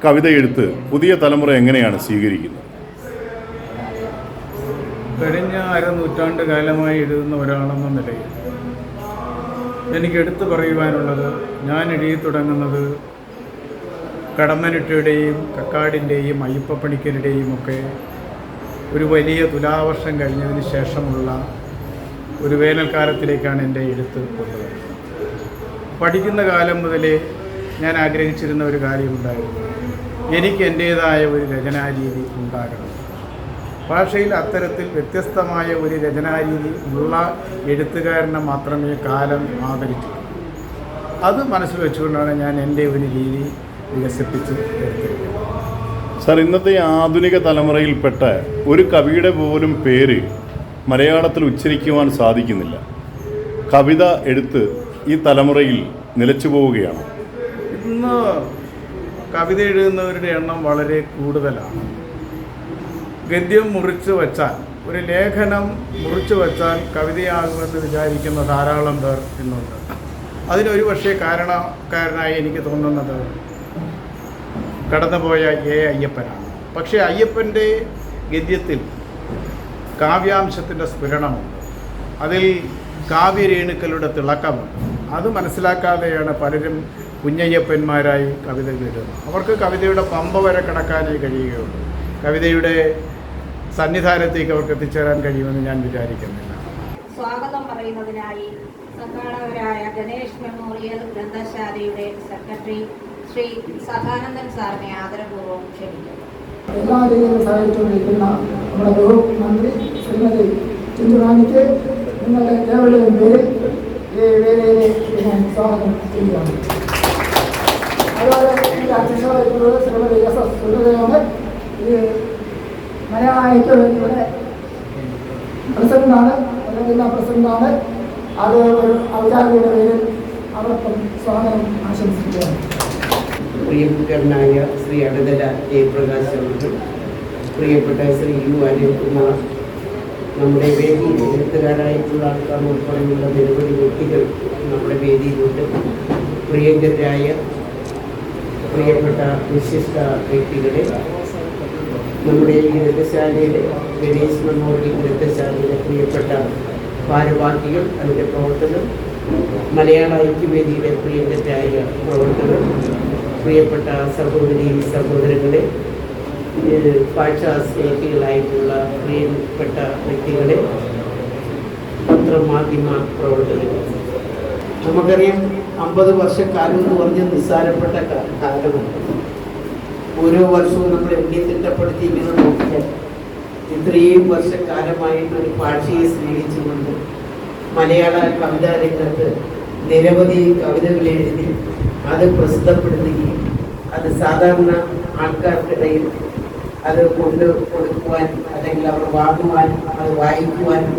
കവിത എഴുത്ത് പുതിയ തലമുറ എങ്ങനെയാണ് സ്വീകരിക്കുന്നത്? കഴിഞ്ഞ അരനൂറ്റാണ്ട് കാലമായി എഴുതുന്ന ഒരാളെന്ന നിലയിൽ എനിക്ക് എടുത്തു പറയുവാനുള്ളത്, ഞാൻ എഴുതി തുടങ്ങുന്നത് കടമ്മനിട്ടയുടെയും കക്കാടിൻ്റെയും അയ്യപ്പപ്പണിക്കരുടെയും ഒക്കെ ഒരു വലിയ തുലാവർഷം കഴിഞ്ഞതിന് ശേഷമുള്ള ഒരു വേനൽക്കാലത്തിലേക്കാണ് എൻ്റെ എഴുത്ത് കൊണ്ടുവരുന്നത്. പഠിക്കുന്ന കാലം മുതലേ ഞാൻ ആഗ്രഹിച്ചിരുന്ന ഒരു കാര്യമുണ്ടായിരുന്നു, എനിക്ക് എൻ്റേതായ ഒരു രചനാരീതി ഉണ്ടാകണം. ഭാഷയിൽ അത്തരത്തിൽ വ്യത്യസ്തമായ ഒരു രചനാരീതി ഉള്ള എഴുത്തുകാരനെ മാത്രമേ കാലം ആദരിക്കൂ. അത് മനസ്സിൽ വെച്ചുകൊണ്ടാണ് ഞാൻ എൻ്റെ ഒരു രീതി വികസിപ്പിച്ച് എടുത്തിരിക്കുന്നത്. സാർ, ഇന്നത്തെ ആധുനിക തലമുറയിൽപ്പെട്ട ഒരു കവിയുടെ പോലും പേര് മലയാളത്തിൽ ഉച്ചരിക്കുവാൻ സാധിക്കുന്നില്ല. കവിത എഴുത്ത് ഈ തലമുറയിൽ നിലച്ചു പോവുകയാണ്. ഇന്ന് കവിത എഴുതുന്നവരുടെ എണ്ണം വളരെ കൂടുതലാണ്. ഗദ്യം മുറിച്ച് വച്ചാൽ, ഒരു ലേഖനം മുറിച്ച് വച്ചാൽ കവിതയാകുമെന്ന് വിചാരിക്കുന്ന ധാരാളം പേർ ഇന്നുണ്ട്. അതിനൊരു പക്ഷേ കാരണക്കാരനായി എനിക്ക് തോന്നുന്നത് കടന്നുപോയ അയ്യപ്പനാണ്. പക്ഷേ അയ്യപ്പൻ്റെ ഗദ്യത്തിൽ കാവ്യാംശത്തിൻ്റെ സ്ഫുരണമുണ്ട്, അതിൽ കാവ്യരേണുക്കളുടെ തിളക്കമുണ്ട്. അത് മനസ്സിലാക്കാതെയാണ് പലരും കുഞ്ഞയ്യപ്പന്മാരായി കവിതകൾ എഴുതുന്നത്. അവർക്ക് കവിതയുടെ പമ്പ വരെ കടക്കാനേ കഴിയുകയുള്ളൂ. കവിതയുടെ സന്നിധാനത്തേക്ക് അവർക്ക് എത്തിച്ചേരാൻ കഴിയുമെന്ന് ഞാൻ വിചാരിക്കുന്നില്ല. സ്വാഗതം പറയുന്നതിനായി സംഘാടകരായ ഗണേഷ് മെമ്മോറിയൽ ഗ്രന്ഥശാലയുടെ സെക്രട്ടറി ശ്രീ സദാനന്ദൻ സാറിനെ ആദരപൂർവ്വം ക്ഷണിക്കുന്നു. എല്ലാ രീതിയിലും സഹായിച്ചുകൊണ്ടിരിക്കുന്ന നമ്മുടെ വകുപ്പ് മന്ത്രി ശ്രീമതി ചിന്തുറാണിക്ക് നിങ്ങളുടെ ഏവരുടെയും പേരിൽ ഈ വേദിയിലേക്ക് ഞാൻ സ്വാഗതം ചെയ്യുകയാണ്. അതുപോലെ എനിക്ക് അധ്യക്ഷമായിട്ടുള്ളത് ശ്രീമതി എസ് എസ് സുരതയാണ്. ഇത് മലയാള ഐക്യവേദിയുടെ പ്രസിഡന്റാണ്, ജില്ലാ പ്രസിഡന്റാണ്. അത് ഒരു ഔദ്യോഗികയുടെ പേരിൽ അവർക്കും സ്വാഗതം ആശംസിക്കുകയാണ്. പ്രിയങ്കരനായ ശ്രീ അടുതല ജയപ്രകാശ് അവர்கள், പ്രിയപ്പെട്ട ശ്രീ യു അനിൽകുമാർ, നമ്മുടെ വേദിയിൽ എഴുത്തുകാരായിട്ടുള്ള ആൾക്കാർ ഉൾപ്പെടെയുള്ള നിരവധി വ്യക്തികൾ നമ്മുടെ വേദിയിലുണ്ട്. പ്രിയങ്കരായ പ്രിയപ്പെട്ട വിശിഷ്ട വ്യക്തികളെ, നമ്മുടെ ഈ ഗ്രന്ഥശാലയിലെ ഗണേഷ് മെമ്മോറിയൽ ഗ്രന്ഥശാലയിലെ പ്രിയപ്പെട്ട ഭാരവാഹികൾ, അതിൻ്റെ പ്രവർത്തകർ, മലയാള ഐക്യവേദിയുടെ പ്രിയങ്കരായ പ്രവർത്തകർ, പ്രിയപ്പെട്ട സഹോദരി സഹോദരങ്ങളെ, ഭാഷാ സ്നേഹികളായിട്ടുള്ള പ്രിയപ്പെട്ട വ്യക്തികളെ, പത്രമാധ്യമ പ്രവർത്തകർ. നമുക്കറിയാം, 50 വർഷക്കാലം എന്ന് പറഞ്ഞ് നിസ്സാരപ്പെട്ട കാലമാണ്. ഓരോ വർഷവും നമ്മൾ എണ്ണി തിട്ടപ്പെടുത്തി ഇങ്ങനെ നോക്കിയാൽ ഇത്രയും വർഷക്കാലമായിട്ട് ഒരു ഭാഷയെ സ്നേഹിച്ചുകൊണ്ട് മലയാള കവിതാ രംഗത്ത് നിരവധി കവിതകൾ എഴുതി അത് പ്രസിദ്ധപ്പെടുത്തുകയും അത് സാധാരണ ആൾക്കാർക്കിടയിൽ അത് കൊണ്ട് കൊടുക്കുവാൻ, അല്ലെങ്കിൽ അവർ വാങ്ങുവാൻ, അത് വായിക്കുവാനും,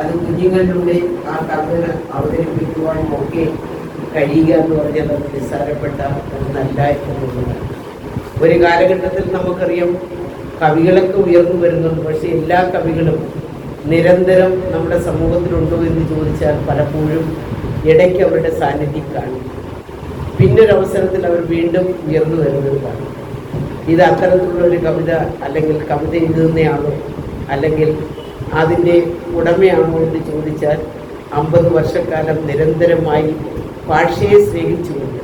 അത് കുഞ്ഞുങ്ങളിലൂടെ ആ കവിതകൾ അവതരിപ്പിക്കുവാനും ഒക്കെ കഴിയുക എന്ന് പറഞ്ഞാൽ അത് നിസ്സാരപ്പെട്ട ഒന്നല്ല എന്നുള്ളതാണ്. ഒരു കാലഘട്ടത്തിൽ നമുക്കറിയാം കവികളൊക്കെ ഉയർന്നു വരുന്നുണ്ട്. പക്ഷേ എല്ലാ കവികളും നിരന്തരം നമ്മുടെ സമൂഹത്തിലുണ്ടോ എന്ന് ചോദിച്ചാൽ പലപ്പോഴും ഇടയ്ക്ക് അവരുടെ സാന്നിധ്യം കാണും. പിന്നൊരവസരത്തിൽ അവർ വീണ്ടും ഉയർന്നു വരുന്നത് കാണും. ഇത് അത്തരത്തിലുള്ള ഒരു കവിത അല്ലെങ്കിൽ കവിത എഴുതുന്നയാണോ അല്ലെങ്കിൽ അതിൻ്റെ ഉടമയാണോ എന്ന് ചോദിച്ചാൽ 50 വർഷക്കാലം നിരന്തരമായി ഭാഷയെ സ്നേഹിച്ചുകൊണ്ട്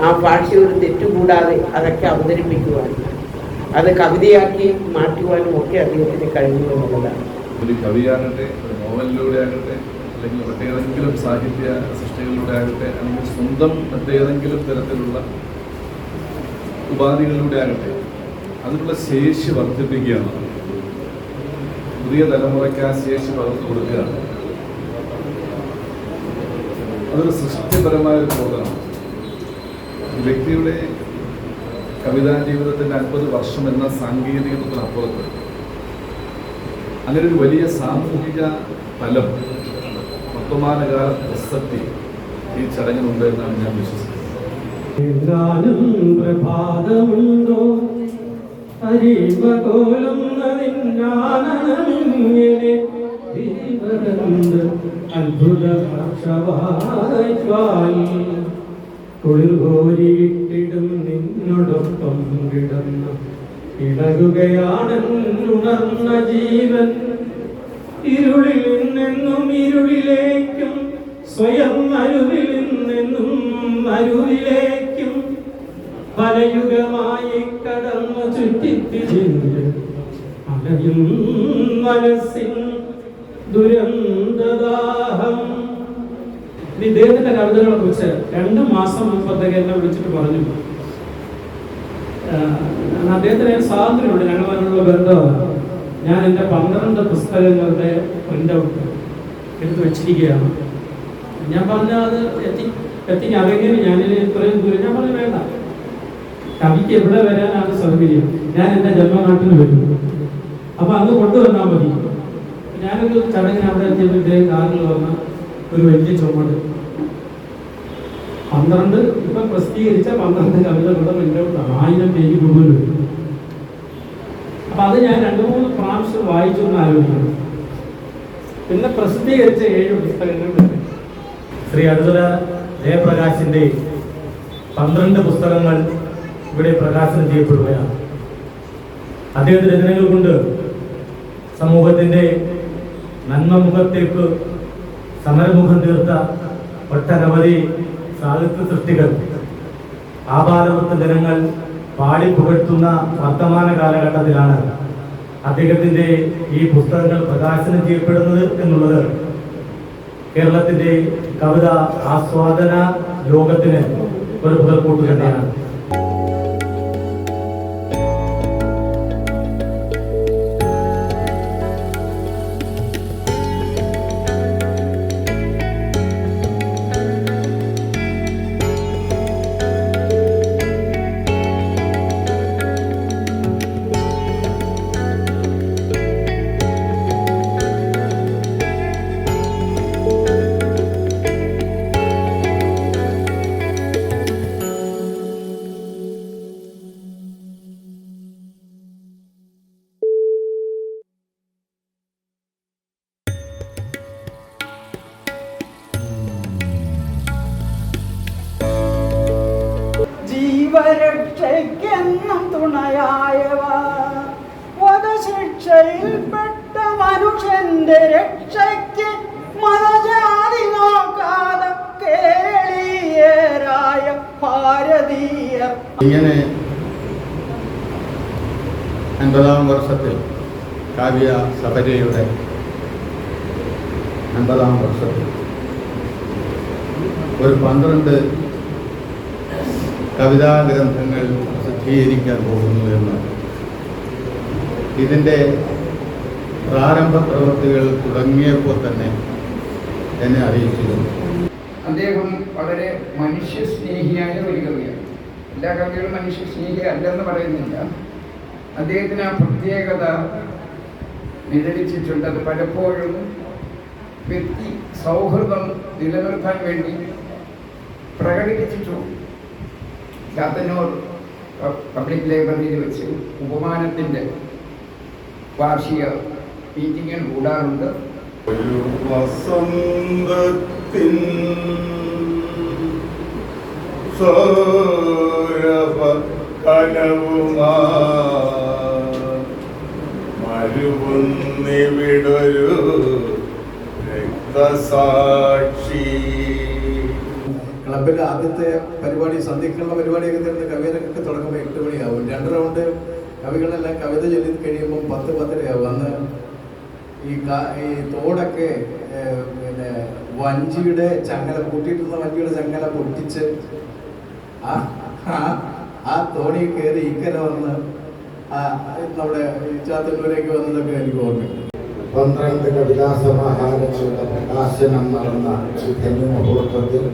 ആ ഭാഷ ഒരു തെറ്റുകൂടാതെ അതൊക്കെ അവതരിപ്പിക്കുവാനും അത് കവിതയാക്കി മാറ്റുവാനും ഒക്കെ അദ്ദേഹത്തിന് കഴിഞ്ഞു എന്നുള്ളതാണ്. ഒരു കവിയാകട്ടെ, ഒരു നോവലിലൂടെ ആകട്ടെ, അല്ലെങ്കിൽ മറ്റേതെങ്കിലും സാഹിത്യ സൃഷ്ടികളിലൂടെ ആകട്ടെ, അല്ലെങ്കിൽ സ്വന്തം മറ്റേതെങ്കിലും തരത്തിലുള്ള ഉപാധികളിലൂടെ ആകട്ടെ, അതിനുള്ള ശേഷി വർദ്ധിപ്പിക്കുകയാണ്. പുതിയ തലമുറയ്ക്ക് ആ ശേഷി വളർന്നു കൊടുക്കുകയാണ്. അതൊരു സൃഷ്ടിപരമായ ഒരു പ്രവർത്തനമാണ്. വ്യക്തിയുടെ കവിതാ ജീവിതത്തിൻ്റെ 50 വർഷം എന്ന സാങ്കേതികത്വത്തിനപ്പുറത്ത് അങ്ങനെ ഒരു വലിയ സാമൂഹിക ഫലം, വർത്തമാനകാല പ്രസക്തി ഈ ചടങ്ങിനുണ്ട് എന്നാണ് ഞാൻ വിശ്വസിക്കുന്നത്. കുളിർ കോരിയിട്ടിടും നിന്നോടൊപ്പം കിടന്ന് ഇളകുകയാണെന്നുണർന്ന ജീവൻ. ഇരുളിൽ നിന്നെന്നും ഇരുളിലേക്കും, സ്വയം അരുവിൽ നിന്നെന്നും അരുവിലേക്കും പലയുഗമായി കടന്നു ചുറ്റിത്തിരിഞ്ഞ് അലയും മനസ്സിൻ ദുരന്തദാഹം. ഇദ്ദേഹത്തിന്റെ കവിതകളെ കുറിച്ച് 2 മാസം മുമ്പത്തേക്ക് എന്നെ വിളിച്ചിട്ട് പറഞ്ഞു, അദ്ദേഹത്തിന് സ്വാതന്ത്ര്യമുണ്ട്, ഞങ്ങൾ അതിനുള്ള ബന്ധമാണ്. ഞാൻ എൻ്റെ 12 പുസ്തകങ്ങളുടെ പ്രിന്റ് ഔട്ട് എടുത്ത് വെച്ചിരിക്കുകയാണ്. ഞാൻ പറഞ്ഞ അത് എത്തിക്ക് അതെങ്ങനെ ഞാനിന് ഇത്രയും ദൂരം. ഞാൻ പറഞ്ഞു വേണ്ട, കവിക്ക് എവിടെ വരാനാണ് സൗകര്യം, ഞാൻ എൻ്റെ ജന്മനാട്ടിൽ വരും, അപ്പൊ അന്ന് കൊണ്ടുവന്നാൽ മതി. ഞാനൊരു ചടങ്ങിന് അവിടെ എത്തിയപ്പോൾ ഇദ്ദേഹം കാറിൽ വന്ന ഒരു വലിയ ചുമട് 12 ഇപ്പൊ പ്രസിദ്ധീകരിച്ച 12 കവിതകളുടെ പ്രിന്റ് ഔട്ടാണ്. 1000 പേജ് കൂടുതൽ. അപ്പൊ അത് ഞാൻ 2-3 പ്രാവശ്യം വായിച്ചു എന്ന് ആലോചിക്കുന്നു. പിന്നെ പ്രസിദ്ധീകരിച്ച 7 പുസ്തകങ്ങൾ. ശ്രീ അടുതല ജയപ്രകാശിന്റെ 12 പുസ്തകങ്ങൾ ഇവിടെ പ്രകാശനം ചെയ്യപ്പെടുകയാണ്. അദ്ദേഹത്തിന്റെ രചനകൾ കൊണ്ട് സമൂഹത്തിന്റെ നന്മമുഖത്തേക്ക് സമരമുഖം തീർത്ത ഒട്ടനവധി സാഹിത്യ സൃഷ്ടികൾ ആപാലവൃത്ത ജനങ്ങൾ പാടി പുകഴ്ത്തുന്ന വർത്തമാന കാലഘട്ടത്തിലാണ് അദ്ദേഹത്തിന്റെ ഈ പുസ്തകങ്ങൾ പ്രകാശനം ചെയ്യപ്പെടുന്നത് എന്നുള്ളത് കേരളത്തിന്റെ കവിത ആസ്വാദന ലോകത്തിന് ഒരു മുതൽക്കൂട്ട് തന്നെയാണ്. ജീവരക്ഷയ്ക്കെന്നും തുണയായവ, വധശിക്ഷയിൽപ്പെട്ട മനുഷ്യന്റെ രക്ഷയ്ക്ക് മതജാതി നോക്കാതെ കേരളീയരായ ഭാരതീയർ. ഇങ്ങനെ 50-ാം വർഷത്തിൽ കാവ്യ സഭയുടെ 50-ാം വർഷത്തിൽ ഒരു 12 കവിതാ ഗ്രന്ഥങ്ങൾ പ്രസിദ്ധീകരിക്കാൻ പോകുന്നു എന്ന് ഇതിൻ്റെ പ്രാരംഭ പ്രവൃത്തികൾ തുടങ്ങിയപ്പോൾ തന്നെ എന്നെ അറിയിച്ചിരുന്നു. അദ്ദേഹം വളരെ മനുഷ്യസ്നേഹിയായ ഒരു കവിയാണ്. എല്ലാ കവികളും മനുഷ്യസ്നേഹി അല്ലെന്ന് പറയുന്നില്ല. അദ്ദേഹത്തിന് ആ പ്രത്യേകത നിഴലിച്ചിട്ടുണ്ട്. അത് പലപ്പോഴും വ്യക്തി സൗഹൃദം നിലനിർത്താൻ വേണ്ടി പ്രകടിപ്പിച്ചിട്ടുണ്ട്. ചാത്തന്നൂർ പബ്ലിക് ലൈബ്രറിയിൽ വെച്ച് ഉപമാനത്തിൻ്റെ വാർഷിക മീറ്റിങ്ങുകൾ കൂടാറുണ്ട്. ഒരു വസന്തത്തിൻ സൗരഭ കനവുമാ മരുവുന്നിവിടൊരു രക്തസാക്ഷി. ക്ലബിൽ ആദ്യത്തെ പരിപാടി, സന്ധ്യക്കുള്ള പരിപാടിയൊക്കെ തീർന്ന് കവിതയൊക്കെ തുടങ്ങുമ്പോൾ 8 മണിയാവും. 2 റൗണ്ട് കവികളെല്ലാം കവിത ചൊല്ലി കഴിയുമ്പം 10-10:30 അന്ന് ഈ തോടൊക്കെ പിന്നെ വഞ്ചിയുടെ ചങ്ങല കൂട്ടിയിട്ടുള്ള വഞ്ചിയുടെ ചങ്ങല പൊട്ടിച്ച് ആ തോണി കയറി ഇക്കര വന്ന് നമ്മുടെ ചാത്തന്നൂരേക്ക് വന്നതൊക്കെ എനിക്ക് ഓർമ്മയുണ്ട്. 12 കവിതാ സമാഹാരങ്ങളുടെ പ്രകാശനം നടന്ന ഈ ധന്യമുഹൂർത്തത്തിൽ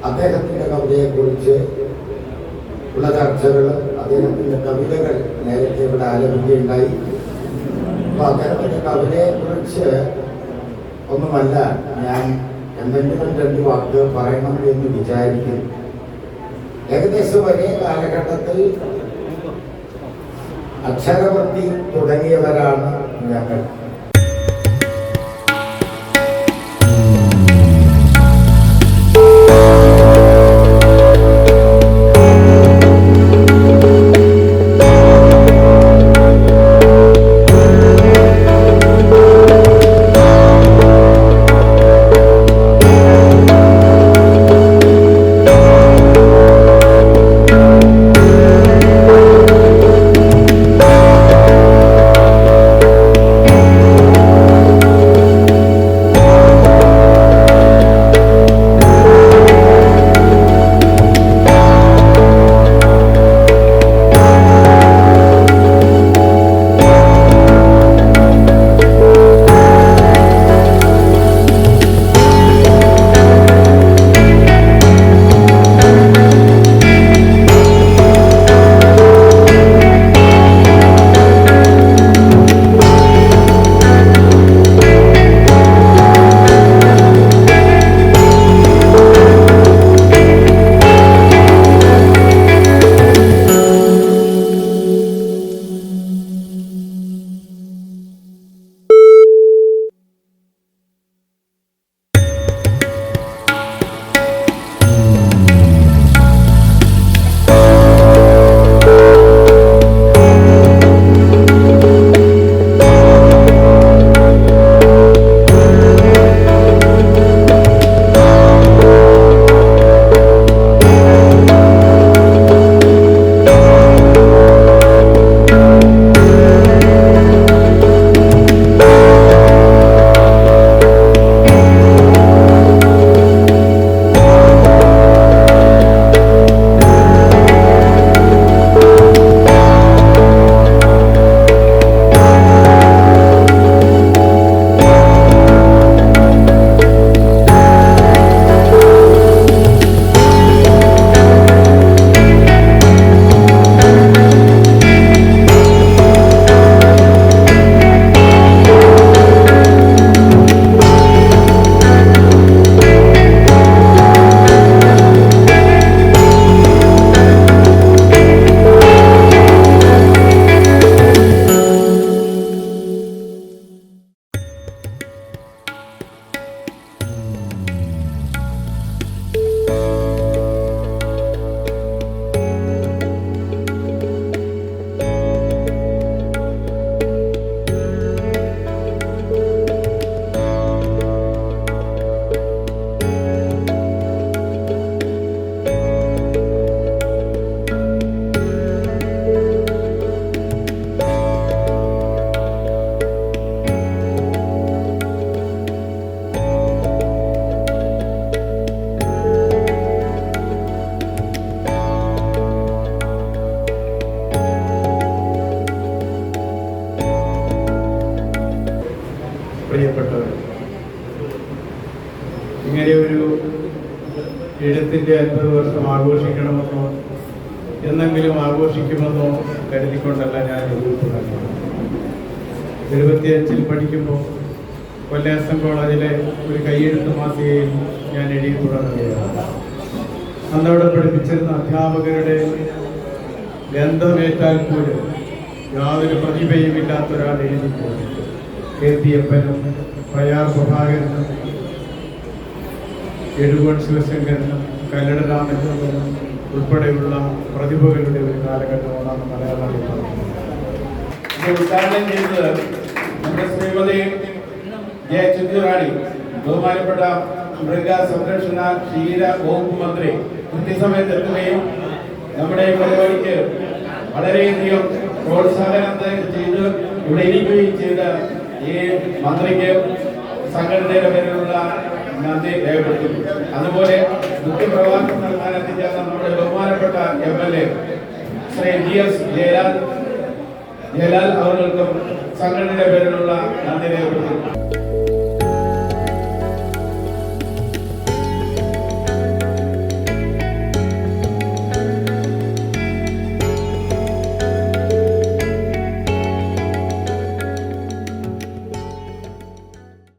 അദ്ദേഹത്തിൻ്റെ കവിതയെക്കുറിച്ച് ഉള്ള ചർച്ചകൾ, അദ്ദേഹത്തിൻ്റെ കവിതകൾ നേരത്തെ ഇവിടെ ആലപിക്കുകയുണ്ടായി. അപ്പോൾ അദ്ദേഹത്തിൻ്റെ കവിതയെക്കുറിച്ച് ഒന്നുമല്ല ഞാൻ എന്തെങ്കിലും 2 വാക്ക് പറയണം എന്ന് വിചാരിക്കുന്നു. ഏകദേശം ഒരേ കാലഘട്ടത്തിൽ അക്ഷരവൃത്തി തുടങ്ങിയവരാണ് ഞങ്ങൾ. പ്രിയപ്പെട്ടവർ, ഇങ്ങനെ ഒരു എഴുത്തിൻ്റെ 50 വർഷം ആഘോഷിക്കണമെന്നോ എന്നെങ്കിലും ആഘോഷിക്കുമെന്നോ കരുതിക്കൊണ്ടല്ല ഞാൻ എഴുതി തുടങ്ങിയത്. 75 പഠിക്കുമ്പോൾ കൊല്ലം കോളേജിലെ ഒരു കൈയെഴുത്ത് മാസികയിൽ ഞാൻ എഴുതി തുടങ്ങുകയാണ്. അന്നവിടെ പഠിപ്പിച്ചിരുന്ന അധ്യാപകരുടെ ഗന്ധമേറ്റാൽ പോലും യാതൊരു പ്രതിഭയും ഇല്ലാത്ത ഒരാൾ എഴുതിപ്പോയി. KP അപ്പനും പ്രയാർ പ്രഭാകരനും എഴുകോൺ ശിവശങ്കരനും കല്ലട രാമചന്ദ്രനും ഉൾപ്പെടെയുള്ള പ്രതിഭകളുടെ ഒരു കാലഘട്ടമാണ് മലയാളം ഉദ്ഘാടനം ചെയ്തത് നമ്മുടെ ശ്രീമതി ജെ ചിത്തിറാണി, ബഹുമാനപ്പെട്ട മൃഗസംരക്ഷണ ക്ഷീര വകുപ്പ് മന്ത്രി കൃത്യസമയത്ത് എത്തുകയും നമ്മുടെ പരിപാടിക്ക് വളരെയധികം പ്രോത്സാഹനം ചെയ്ത് ഇവിടെ ഇരിക്കുകയും ചെയ്ത ഈ മന്ത്രിക്ക് സംഘടനയുടെ പേരിലുള്ള നന്ദി രേഖപ്പെടുത്തുന്നു. അതുപോലെ മുഖ്യപ്രഭാഷണം നടത്താൻ എത്തിച്ചേർന്ന നമ്മുടെ ബഹുമാനപ്പെട്ട MLA ശ്രീ GS ജയലാൽ അവർക്കും സംഘടനയുടെ പേരിലുള്ള നന്ദി രേഖപ്പെടുത്തുന്നു.